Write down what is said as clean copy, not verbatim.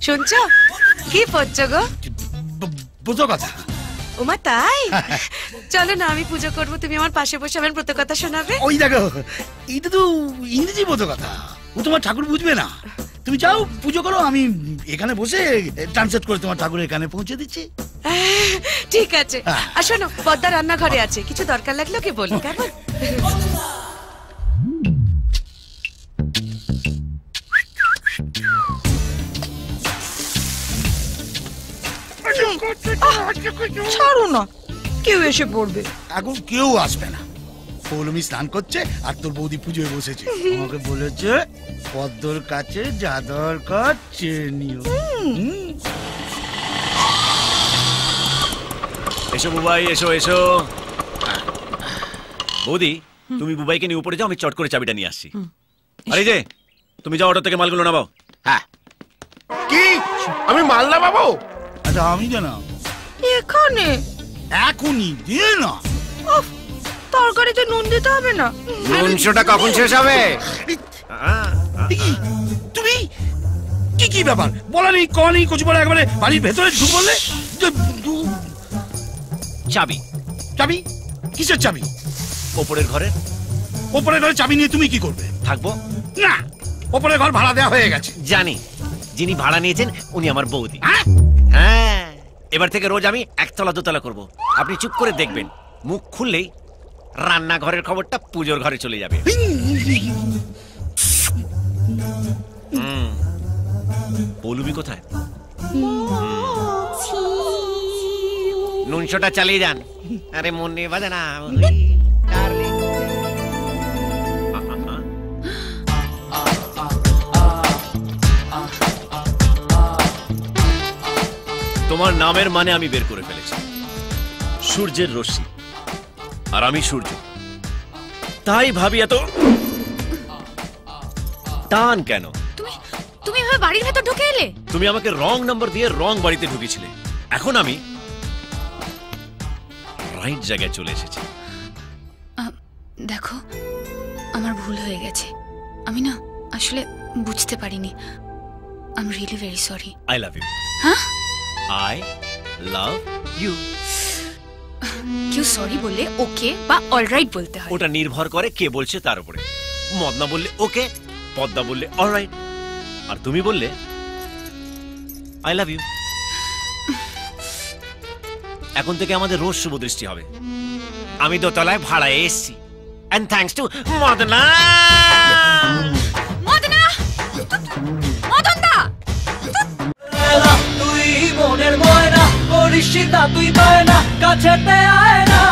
শুনছো কি পড়ছো গো? পুজো কথা। ওমা তাই? চলো না আমি পুজো করবো, তুমি আমার পাশে বসে আমার ব্রত কথা শোনাবে। ওই দেখো এইটা তো ইংরেজি পুজো কথা, ও তোমার ঠাকুর বুঝবে না। তুমি যাও পুজো করো, আমি এখানে বসে ট্রান্সলেট করে তোমার ঠাকুরের কানে পৌঁছে দিচ্ছি। ঠিক আছে। আর শোনো, পদ্মা রান্নাঘরে আছে, কিছু দরকার লাগলে ওকে বলি, কেমন? ছাড়ো না, কেউ এসে পড়বে। এখন কেউ আসবে না, পৌলমি স্নান করছে আর তোর বৌদি পুজোয় বসেছে। আমাকে বলেছে পদ্মর কাছে যা দরকার চেয়ে নিও। এসো বুবাই, এসো এসো। বৌদি তুমি বুবাইকে নিয়ে উপরে যাও, আমি চট করে চাবিটা নিয়ে আসছি। আরে যে তুমি যাও, অটো থেকে মালগুলো নামাও। হ্যাঁ। কি আমি মাল নামাবো? আচ্ছা আমি কেন এখানে? এখনই দিয়ে না। তরকারিতে নুন দিতে হবে না? নুনশোটা কখন শেষ হবে? তুমি কি কি ব্যাপার? বলা নেই ক নেই, কচু বলে একবারে বাড়ির ভেতরে ঢুক বললে। চাবি। চাবি? কিসের চাবি? ওপরের ঘরে। ওপরের ঘরে চাবি নিয়ে তুমি কি করবে? থাকবো না, ওপরের ঘর ভাড়া দেওয়া হয়ে গেছে। জানি, যিনি ভাড়া নিয়েছেন উনি আমার বৌদি। হ্যাঁ, এবার থেকে রোজ আমি একতলা দোতলা করব। আপনি চুপ করে দেখবেন, মুখ খুললেই রান্নাঘরের খবরটা পুজোর ঘরে চলে যাবে। পৌলুমি কোথায়? নুনশোটা চালিয়ে যান। আরে মনে বাজে না। তোমার নামের মানে আমি বের করে ফেলেছি, সূর্যের রশ্মি, আর আমি সূর্য। তাই ভাবি এত টান কেন? তুমি এভাবে বাড়ির ভেতর ঢুকে এলে? তুমি আমাকে রং নাম্বার দিয়ে রং বাড়িতে ঢুকেছিলে, এখন আমি রাইট জায়গায় চলে এসেছি। দেখো, আমার ভুল হয়ে গেছে, আমি না আসলে বুঝতে পারিনি। I am really very sorry. I love you. হ্যাঁ, আই লাভ ইউ। কেউ সরি বললে ওকে বা অলরাইট বলতে হয়। ওটা নির্ভর করে কে বলছে তার উপরে। মদনা বললে ওকে, পদ্মা বললে অলরাইট, আর তুমি বললে আই লাভ ইউ। এখন থেকে আমাদের রোজ শুভ দৃষ্টি হবে। আমি দোতলায় ভাড়ায় এসেছি, and thanks to Madna. Madna, মদনদা, তুই মনের ময়না, করিস তুই বায়না, কাছেতে আয় না।